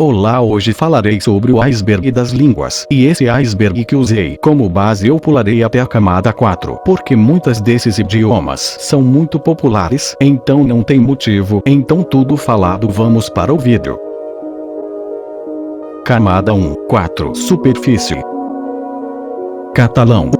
Olá, hoje falarei sobre o iceberg das línguas. E esse iceberg que usei como base eu pularei até a camada 4, porque muitas desses idiomas são muito populares, então não tem motivo. Então tudo falado, vamos para o vídeo. Camada 1, 4. Superfície. Catalão.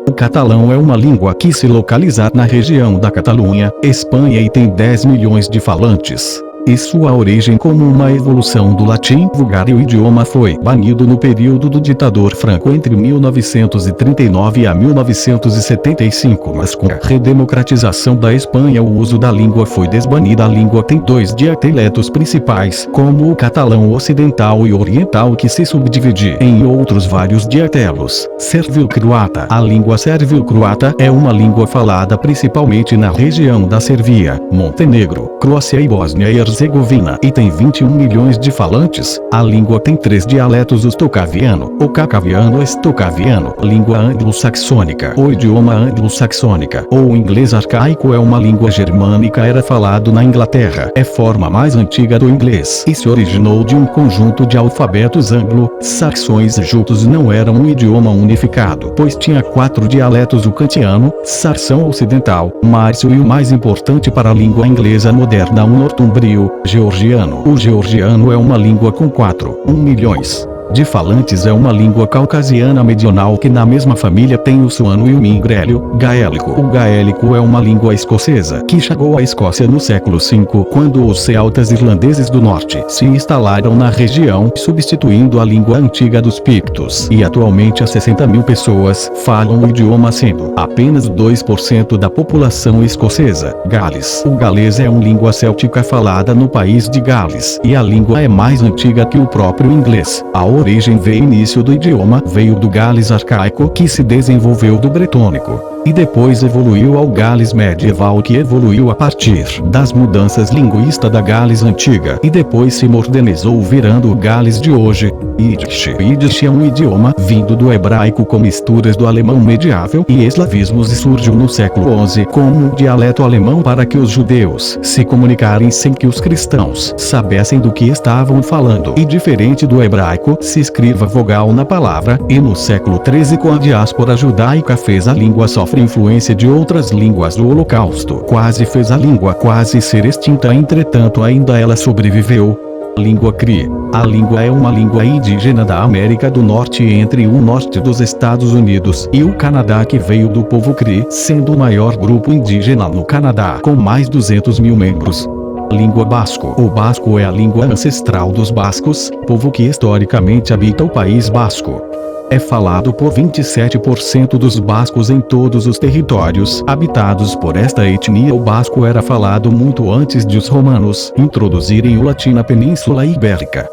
O catalão é uma língua que se localiza na região da Catalunha, Espanha e tem 10 milhões de falantes. E sua origem como uma evolução do latim vulgar, e o idioma foi banido no período do ditador Franco entre 1939 a 1975, mas com a redemocratização da Espanha o uso da língua foi desbanido. A língua tem dois dialetos principais, como o catalão ocidental e oriental, que se subdivide em outros vários dialetos. Sérvio-croata. A língua sérvio-croata é uma língua falada principalmente na região da Sérvia, Montenegro, Croácia e Bósnia e Herzegovina, e tem 21 milhões de falantes. A língua tem três dialetos: o estocaviano, o cacaviano e estocaviano. Língua anglo-saxônica. O idioma anglo-saxônica, ou inglês arcaico, é uma língua germânica, era falado na Inglaterra. É forma mais antiga do inglês e se originou de um conjunto de alfabetos anglo-saxões juntos. Não era um idioma unificado, pois tinha 4 dialetos: o kantiano, saxão ocidental, márcio e o mais importante para a língua inglesa moderna, o nortúmbrio, georgiano. O georgiano é uma língua com 4,1 milhões de falantes. É uma língua caucasiana meridional que na mesma família tem o suano e o mingrélio gaélico. O gaélico é uma língua escocesa que chegou à Escócia no século V, quando os celtas irlandeses do norte se instalaram na região, substituindo a língua antiga dos pictos. E atualmente há 60 mil pessoas falam o idioma, sendo apenas 2% da população escocesa. Gales. O galês é uma língua céltica falada no país de Gales, e a língua é mais antiga que o próprio inglês. A origem veio início do idioma veio do Gales arcaico, que se desenvolveu do bretônico, e depois evoluiu ao Gales medieval, que evoluiu a partir das mudanças linguísticas da Gales antiga, e depois se modernizou virando o Gales de hoje. Yiddish. Yiddish é um idioma vindo do hebraico com misturas do alemão medieval e eslavismos, e surgiu no século XI como um dialeto alemão para que os judeus se comunicarem sem que os cristãos soubessem do que estavam falando. E diferente do hebraico, se escreva vogal na palavra, e no século XIII, com a diáspora judaica, fez a língua sofrer influência de outras línguas. O Holocausto quase fez a língua quase ser extinta, entretanto ainda ela sobreviveu. Língua Cri. A língua é uma língua indígena da América do Norte, entre o norte dos Estados Unidos e o Canadá, que veio do povo Cri, sendo o maior grupo indígena no Canadá, com mais 200 mil membros. Língua basco. O basco é a língua ancestral dos bascos, povo que historicamente habita o País Basco. É falado por 27% dos bascos em todos os territórios habitados por esta etnia. O basco era falado muito antes de os romanos introduzirem o latim na Península Ibérica.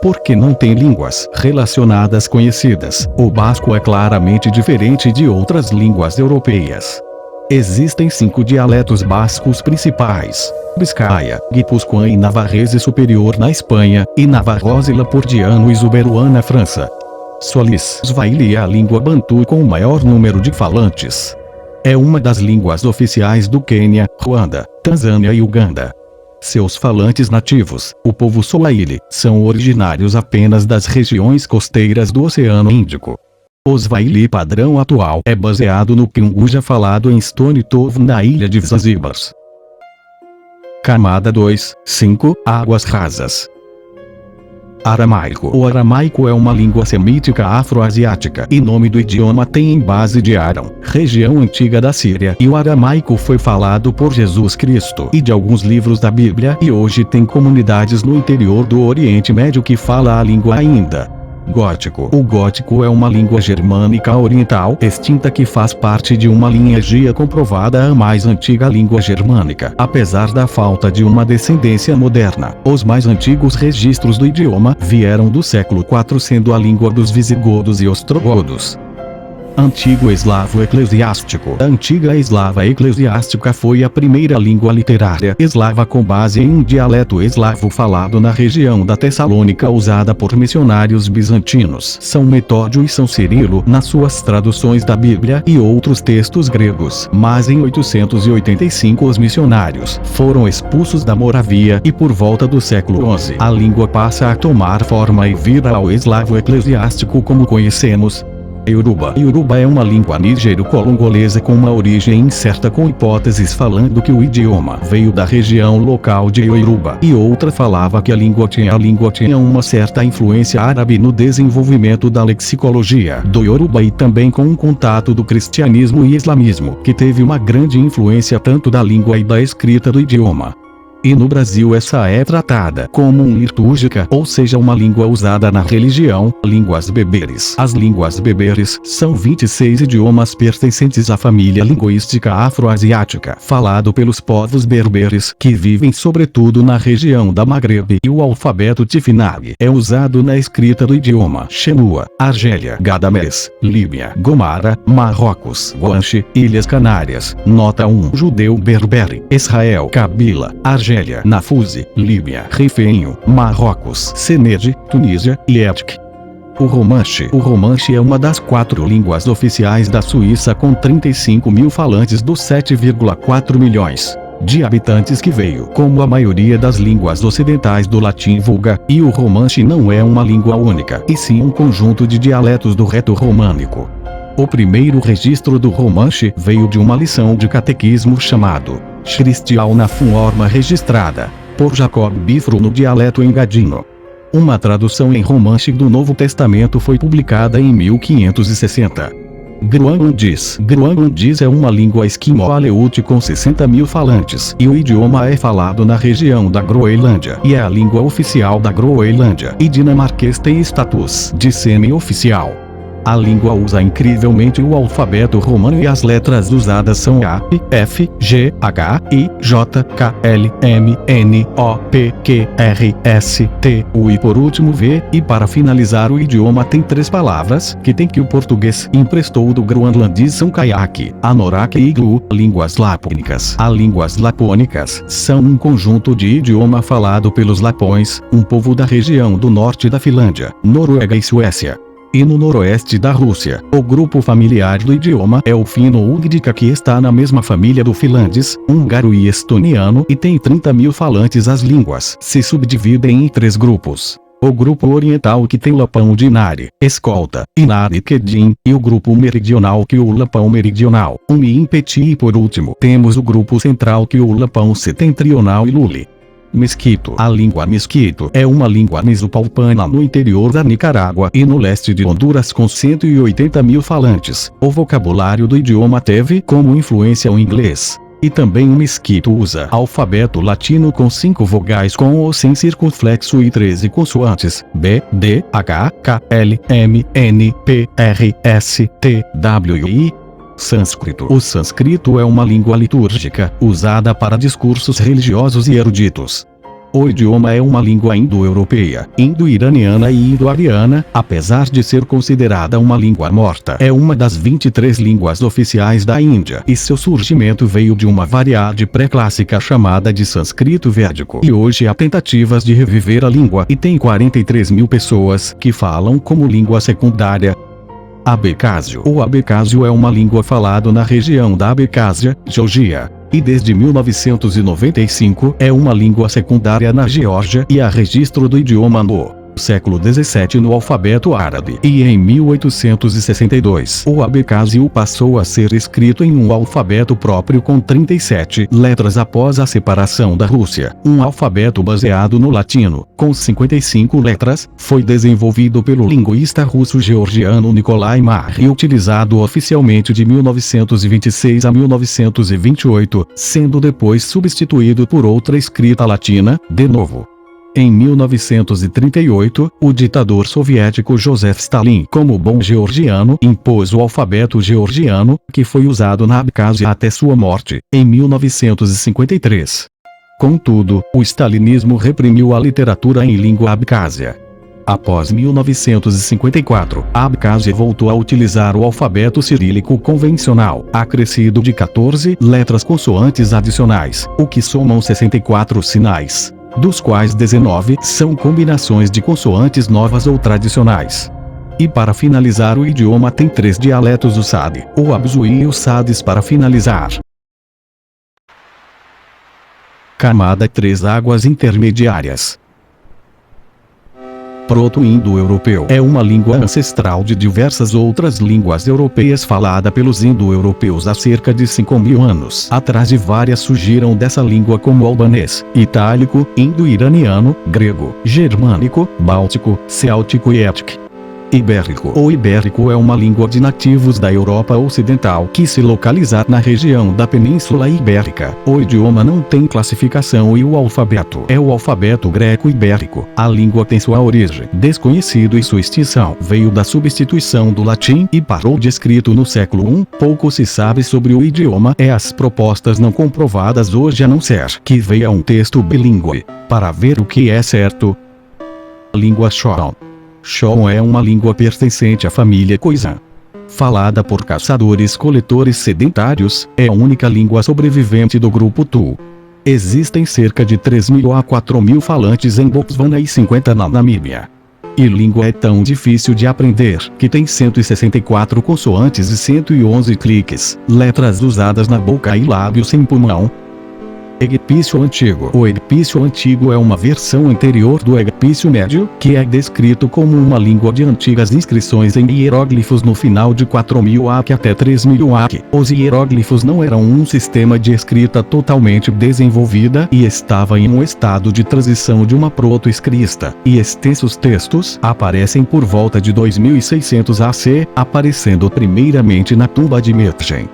Porque não tem línguas relacionadas conhecidas, o basco é claramente diferente de outras línguas europeias. Existem 5 dialetos bascos principais: Biscaia, Guipuscoan e Navarrese Superior na Espanha, e Navarrose Lapurdiano e Zuberuan na França. Solis Swahili é a língua bantu com o maior número de falantes. É uma das línguas oficiais do Quênia, Ruanda, Tanzânia e Uganda. Seus falantes nativos, o povo Swahili, são originários apenas das regiões costeiras do Oceano Índico. O Swahili padrão atual é baseado no Kiunguja, falado em Stone Town, na ilha de Zanzíbar. Camada 2, 5. Águas rasas. Aramaico. O aramaico é uma língua semítica afroasiática, e nome do idioma tem em base de Aram, região antiga da Síria, e o aramaico foi falado por Jesus Cristo e de alguns livros da Bíblia, e hoje tem comunidades no interior do Oriente Médio que fala a língua ainda. Gótico. O gótico é uma língua germânica oriental extinta que faz parte de uma lineagia comprovada, a mais antiga língua germânica, apesar da falta de uma descendência moderna. Os mais antigos registros do idioma vieram do século IV, sendo a língua dos visigodos e ostrogodos. Antigo eslavo eclesiástico. A antiga eslava eclesiástica foi a primeira língua literária eslava com base em um dialeto eslavo falado na região da Tessalônica usada por missionários bizantinos. São Metódio e São Cirilo nas suas traduções da Bíblia e outros textos gregos. Mas em 885 os missionários foram expulsos da Moravia e por volta do século XI a língua passa a tomar forma e vira ao eslavo eclesiástico como conhecemos. Yoruba. Yoruba é uma língua nigero-congolesa com uma origem incerta, com hipóteses falando que o idioma veio da região local de Yoruba e outra falava que a língua tinha uma certa influência árabe no desenvolvimento da lexicologia do Yoruba e também com um contato do cristianismo e islamismo, que teve uma grande influência tanto da língua e da escrita do idioma. E no Brasil essa é tratada como litúrgica, ou seja, uma língua usada na religião. Línguas beberes. As línguas beberes são 26 idiomas pertencentes à família linguística afroasiática, falado pelos povos berberes, que vivem sobretudo na região da Magrebe, e o alfabeto Tifinagh é usado na escrita do idioma Xenua, Argélia, Gadamés, Líbia, Gomara, Marrocos, Guanche, Ilhas Canárias. Nota 1. Judeu berbere, Israel, Cabila, Argélia, Nafusi, Líbia, Rifenho, Marrocos, Senede, Tunísia e Étique. O romanche é uma das 4 línguas oficiais da Suíça, com 35 mil falantes dos 7,4 milhões de habitantes que veio, como a maioria das línguas ocidentais, do latim vulga, e o romanche não é uma língua única, e sim um conjunto de dialetos do reto-românico. O primeiro registro do romanche veio de uma lição de catequismo chamado Christial na forma registrada por Jacob Bifro no dialeto engadino. Uma tradução em romanche do Novo Testamento foi publicada em 1560. Groenlandês é uma língua esquimó-aleute com 60 mil falantes, e o idioma é falado na região da Groenlândia, e é a língua oficial da Groenlândia, e dinamarquês tem status de semi-oficial. A língua usa incrivelmente o alfabeto romano e as letras usadas são A, F, G, H, I, J, K, L, M, N, O, P, Q, R, S, T, U e por último V. E para finalizar, o idioma tem 3 palavras que o português emprestou do groenlandês: são caiaque, anorak e iglu. Línguas lapônicas. As línguas lapônicas são um conjunto de idioma falado pelos lapões, um povo da região do norte da Finlândia, Noruega e Suécia, e no noroeste da Rússia. O grupo familiar do idioma é o fino-ugrica, que está na mesma família do finlandês, húngaro e estoniano, e tem 30 mil falantes. As línguas se subdividem em 3 grupos. O grupo oriental, que tem o lapão de Inari, escolta, Inari Kedin, e o grupo meridional, que é o lapão meridional, Umi Impeti, e por último temos o grupo central, que é o lapão setentrional e Luli. Mesquito. A língua mesquito é uma língua mesopalpana no interior da Nicarágua e no leste de Honduras, com 180 mil falantes. O vocabulário do idioma teve como influência o inglês. E também o mesquito usa alfabeto latino com 5 vogais com ou sem circunflexo e 13 consoantes: B, D, H, K, L, M, N, P, R, S, T, W e I. Sânscrito. O sânscrito é uma língua litúrgica, usada para discursos religiosos e eruditos. O idioma é uma língua indo-europeia, indo-iraniana e indo-ariana, apesar de ser considerada uma língua morta. É uma das 23 línguas oficiais da Índia, e seu surgimento veio de uma variedade pré-clássica chamada de sânscrito védico. E hoje há tentativas de reviver a língua, e tem 43 mil pessoas que falam como língua secundária. Abecásio. O abecásio é uma língua falada na região da Abecásia, Geórgia, e desde 1995 é uma língua secundária na Geórgia, e há registro do idioma no século XVII no alfabeto árabe, e em 1862 o abecásio passou a ser escrito em um alfabeto próprio com 37 letras após a separação da Rússia. Um alfabeto baseado no latino, com 55 letras, foi desenvolvido pelo linguista russo-georgiano Nikolai Marr e utilizado oficialmente de 1926 a 1928, sendo depois substituído por outra escrita latina, de novo. Em 1938, o ditador soviético Joseph Stalin, como bom georgiano, impôs o alfabeto georgiano, que foi usado na Abcásia até sua morte, em 1953. Contudo, o stalinismo reprimiu a literatura em língua abcásia. Após 1954, Abkhazia voltou a utilizar o alfabeto cirílico convencional, acrescido de 14 letras consoantes adicionais, o que somam 64 sinais, dos quais 19 são combinações de consoantes novas ou tradicionais. E para finalizar, o idioma tem 3 dialetos do Sade, o Abzui e o Sades para finalizar. Camada 3 Águas intermediárias. Proto-indo-europeu é uma língua ancestral de diversas outras línguas europeias falada pelos indo-europeus há cerca de 5.000 anos atrás, e várias surgiram dessa língua, como albanês, itálico, indo-iraniano, grego, germânico, báltico, céltico e étnico. Ibérico ou ibérico é uma língua de nativos da Europa Ocidental que se localiza na região da Península Ibérica. O idioma não tem classificação e o alfabeto é o alfabeto greco-ibérico. A língua tem sua origem desconhecido e sua extinção veio da substituição do latim e parou de escrito no século I. Pouco se sabe sobre o idioma e as propostas não comprovadas hoje, a não ser que veja um texto bilíngue. Para ver o que é certo, língua Shona. Shona é uma língua pertencente à família Khoisan. Falada por caçadores-coletores sedentários, é a única língua sobrevivente do grupo Tu. Existem cerca de 3.000 a 4.000 falantes em Botswana e 50 na Namíbia. E língua é tão difícil de aprender que tem 164 consoantes e 111 cliques, letras usadas na boca e lábios sem pulmão. Egípcio Antigo. O Egípcio Antigo é uma versão anterior do Egípcio Médio, que é descrito como uma língua de antigas inscrições em hieróglifos no final de 4.000 AC até 3.000 AC. Os hieróglifos não eram um sistema de escrita totalmente desenvolvida e estava em um estado de transição de uma proto-escrita, e extensos textos aparecem por volta de 2600 AC, aparecendo primeiramente na tumba de Metuchen.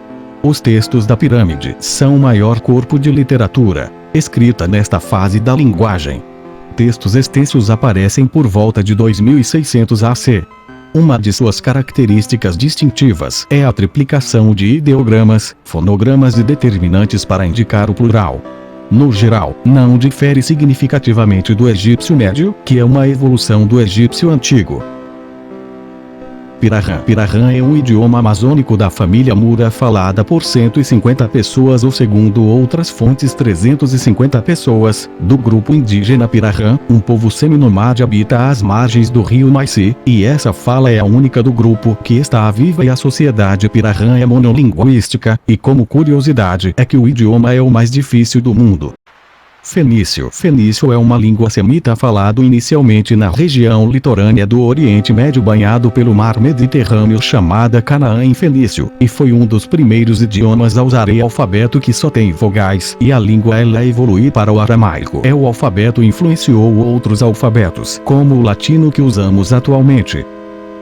Os textos da pirâmide são o maior corpo de literatura escrita nesta fase da linguagem. Textos extensos aparecem por volta de 2600 AC. Uma de suas características distintivas é a triplicação de ideogramas, fonogramas e determinantes para indicar o plural. No geral, não difere significativamente do egípcio médio, que é uma evolução do egípcio antigo. Pirahã. Pirahã é um idioma amazônico da família Mura falada por 150 pessoas ou, segundo outras fontes, 350 pessoas, do grupo indígena Pirahã. Um povo seminomade habita às margens do rio Maici, e essa fala é a única do grupo que está viva, e a sociedade Pirahã é monolinguística, e como curiosidade é que o idioma é o mais difícil do mundo. Fenício. Fenício é uma língua semita falado inicialmente na região litorânea do Oriente Médio banhado pelo mar Mediterrâneo, chamada Canaã em fenício, e foi um dos primeiros idiomas a usar o alfabeto que só tem vogais, e a língua ela evoluiu para o aramaico. O alfabeto influenciou outros alfabetos, como o latino que usamos atualmente.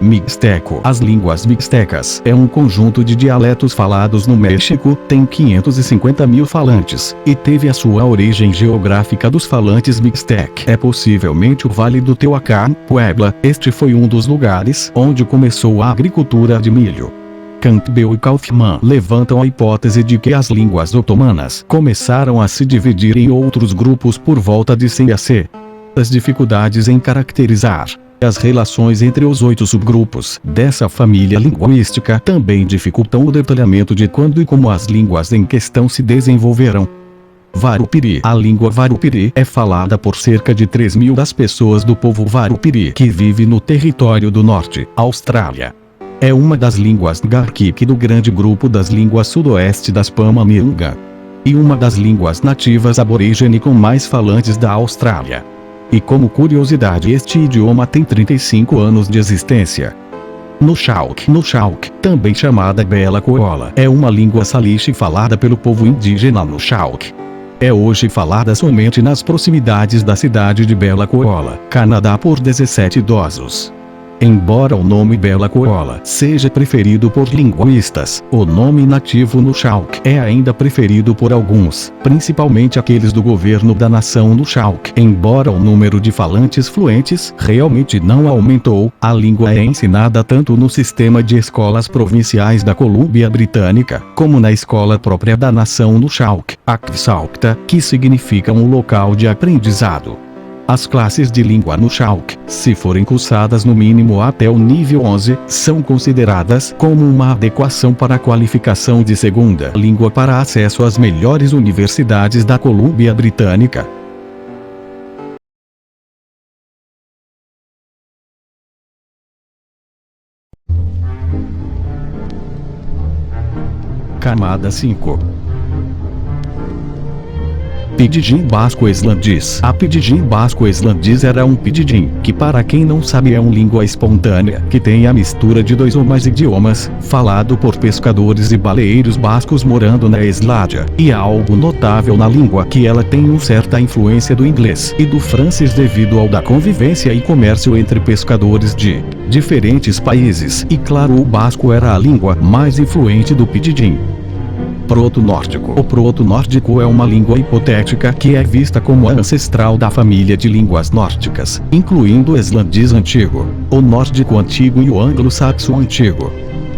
Mixteco. As línguas mixtecas é um conjunto de dialetos falados no México, tem 550.000 falantes, e teve a sua origem geográfica dos falantes mixtec. É possivelmente o Vale do Tehuacán, Puebla. Este foi um dos lugares onde começou a agricultura de milho. Campbell e Kaufman levantam a hipótese de que as línguas otomanas começaram a se dividir em outros grupos por volta de 100 AC. As dificuldades em caracterizar as relações entre os 8 subgrupos dessa família linguística também dificultam o detalhamento de quando e como as línguas em questão se desenvolveram. Warupiri. A língua Warupiri é falada por cerca de 3.000 das pessoas do povo Warupiri que vive no território do norte, Austrália. É uma das línguas Ngarkik do grande grupo das línguas sudoeste das Pama-Nyungan, e uma das línguas nativas aborígene com mais falantes da Austrália. E como curiosidade, este idioma tem 35 anos de existência. Nushalk. Nushalk, também chamada Bela Coola, é uma língua salish falada pelo povo indígena Nushalk. É hoje falada somente nas proximidades da cidade de Bela Coola, Canadá, por 17 idosos. Embora o nome Bela Coola seja preferido por linguistas, o nome nativo Nushalk é ainda preferido por alguns, principalmente aqueles do governo da nação Nushalk. Embora o número de falantes fluentes realmente não aumentou, a língua é ensinada tanto no sistema de escolas provinciais da Colômbia Britânica, como na escola própria da nação Nushalk, Aksalkta, que significa um local de aprendizado. As classes de língua no Chalk, se forem cursadas no mínimo até o nível 11, são consideradas como uma adequação para a qualificação de segunda língua para acesso às melhores universidades da Colômbia Britânica. Camada 5. Pidgin basco-islandês. A Pidgin basco-islandês era um pidgin, que para quem não sabe é uma língua espontânea, que tem a mistura de 2 ou mais idiomas, falado por pescadores e baleeiros bascos morando na Islândia, e há algo notável na língua que ela tem uma certa influência do inglês e do francês devido ao da convivência e comércio entre pescadores de diferentes países, e claro, o basco era a língua mais influente do pidgin. Proto-nórdico. O proto-nórdico é uma língua hipotética que é vista como a ancestral da família de línguas nórdicas, incluindo o islandês antigo, o nórdico antigo e o anglo-saxão antigo.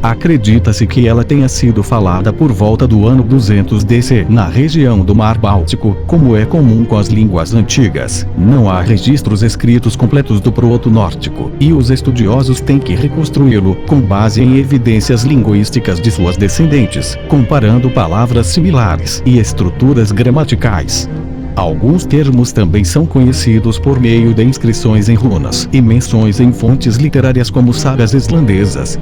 Acredita-se que ela tenha sido falada por volta do ano 200 DC na região do Mar Báltico, como é comum com as línguas antigas. Não há registros escritos completos do proto-nórdico, e os estudiosos têm que reconstruí-lo com base em evidências linguísticas de suas descendentes, comparando palavras similares e estruturas gramaticais. Alguns termos também são conhecidos por meio de inscrições em runas e menções em fontes literárias como sagas islandesas.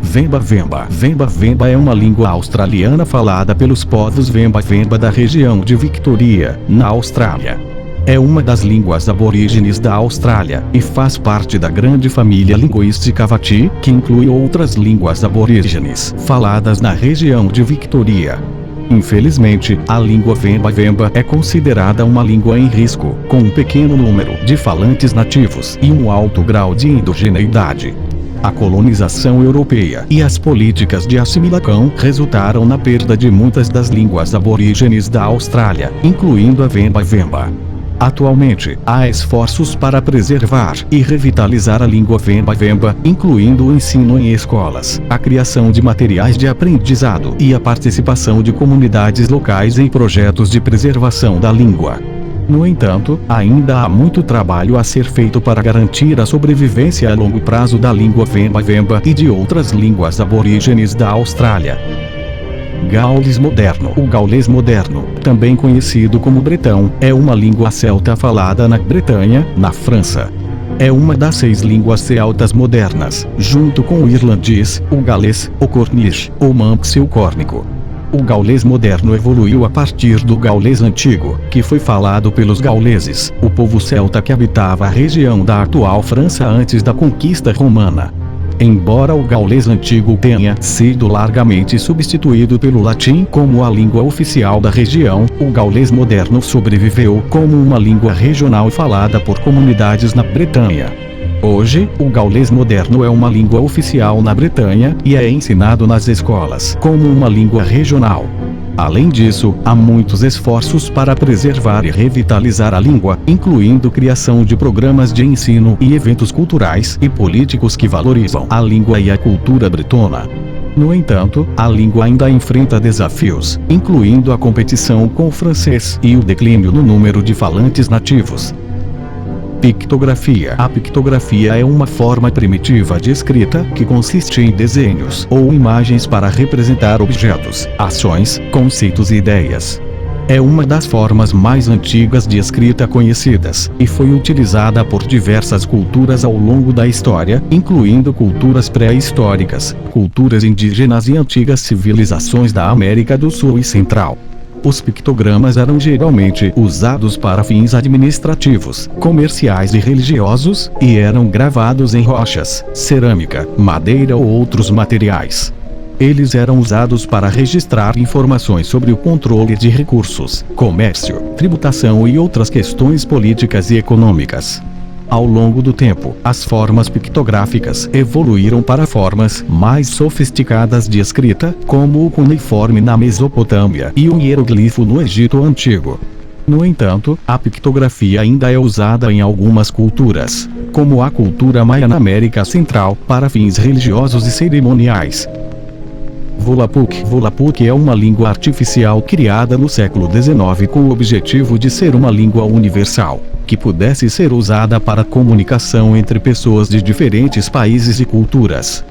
Vemba-Vemba. Vemba-Vemba é uma língua australiana falada pelos povos Vemba-Vemba da região de Victoria, na Austrália. É uma das línguas aborígenes da Austrália, e faz parte da grande família linguística Vati, que inclui outras línguas aborígenes faladas na região de Victoria. Infelizmente, a língua Vemba-Vemba é considerada uma língua em risco, com um pequeno número de falantes nativos e um alto grau de indigeneidade. A colonização europeia e as políticas de assimilação resultaram na perda de muitas das línguas aborígenes da Austrália, incluindo a Vemba-Vemba. Atualmente, há esforços para preservar e revitalizar a língua Vemba-Vemba, incluindo o ensino em escolas, a criação de materiais de aprendizado e a participação de comunidades locais em projetos de preservação da língua. No entanto, ainda há muito trabalho a ser feito para garantir a sobrevivência a longo prazo da língua Vemba-Vemba e de outras línguas aborígenes da Austrália. Gaules moderno. O gaulês moderno, também conhecido como bretão, é uma língua celta falada na Bretanha, na França. É uma das 6 línguas celtas modernas, junto com o irlandês, o galês, o cornish, o manx e o córnico. O gaulês moderno evoluiu a partir do gaulês antigo, que foi falado pelos gauleses, o povo celta que habitava a região da atual França antes da conquista romana. Embora o gaulês antigo tenha sido largamente substituído pelo latim como a língua oficial da região, o gaulês moderno sobreviveu como uma língua regional falada por comunidades na Bretanha. Hoje, o gaulês moderno é uma língua oficial na Bretanha e é ensinado nas escolas como uma língua regional. Além disso, há muitos esforços para preservar e revitalizar a língua, incluindo criação de programas de ensino e eventos culturais e políticos que valorizam a língua e a cultura bretona. No entanto, a língua ainda enfrenta desafios, incluindo a competição com o francês e o declínio no número de falantes nativos. Pictografia. A pictografia é uma forma primitiva de escrita que consiste em desenhos ou imagens para representar objetos, ações, conceitos e ideias. É uma das formas mais antigas de escrita conhecidas, e foi utilizada por diversas culturas ao longo da história, incluindo culturas pré-históricas, culturas indígenas e antigas civilizações da América do Sul e Central. Os pictogramas eram geralmente usados para fins administrativos, comerciais e religiosos, e eram gravados em rochas, cerâmica, madeira ou outros materiais. Eles eram usados para registrar informações sobre o controle de recursos, comércio, tributação e outras questões políticas e econômicas. Ao longo do tempo, as formas pictográficas evoluíram para formas mais sofisticadas de escrita, como o cuneiforme na Mesopotâmia e o hieroglifo no Egito Antigo. No entanto, a pictografia ainda é usada em algumas culturas, como a cultura maia na América Central, para fins religiosos e cerimoniais. Volapük. Volapük é uma língua artificial criada no século XIX com o objetivo de ser uma língua universal, que pudesse ser usada para comunicação entre pessoas de diferentes países e culturas.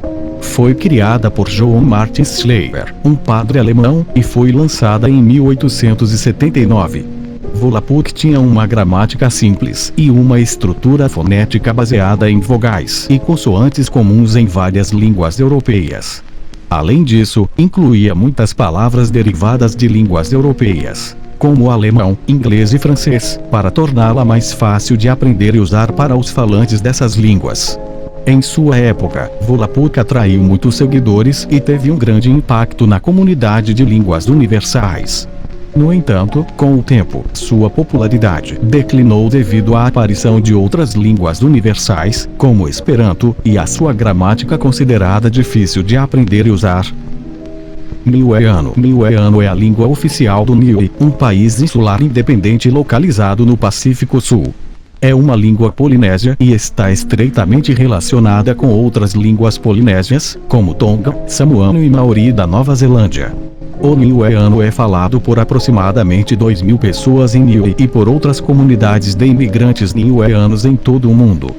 Foi criada por Johann Martin Schleicher, um padre alemão, e foi lançada em 1879. Volapük tinha uma gramática simples e uma estrutura fonética baseada em vogais e consoantes comuns em várias línguas europeias. Além disso, incluía muitas palavras derivadas de línguas europeias, como alemão, inglês e francês, para torná-la mais fácil de aprender e usar para os falantes dessas línguas. Em sua época, Volapük atraiu muitos seguidores e teve um grande impacto na comunidade de línguas universais. No entanto, com o tempo, sua popularidade declinou devido à aparição de outras línguas universais, como Esperanto, e a sua gramática considerada difícil de aprender e usar. Niueano. Niueano é a língua oficial do Niue, um país insular independente localizado no Pacífico Sul. É uma língua polinésia e está estreitamente relacionada com outras línguas polinésias, como Tonga, Samoano e Maori da Nova Zelândia. O niueano é falado por aproximadamente 2.000 pessoas em Niue e por outras comunidades de imigrantes niueanos em todo o mundo.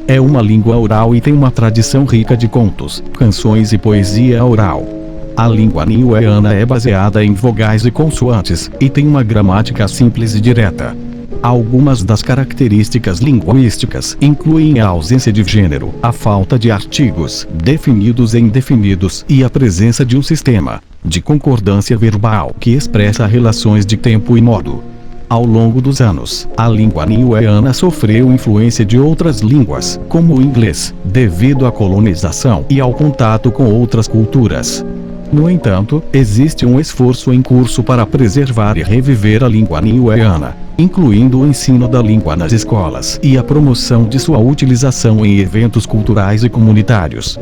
É uma língua oral e tem uma tradição rica de contos, canções e poesia oral. A língua niueana é baseada em vogais e consoantes, e tem uma gramática simples e direta. Algumas das características linguísticas incluem a ausência de gênero, a falta de artigos, definidos e indefinidos, e a presença de um sistema de concordância verbal que expressa relações de tempo e modo. Ao longo dos anos, a língua niueana sofreu influência de outras línguas, como o inglês, devido à colonização e ao contato com outras culturas. No entanto, existe um esforço em curso para preservar e reviver a língua niueana, incluindo o ensino da língua nas escolas e a promoção de sua utilização em eventos culturais e comunitários.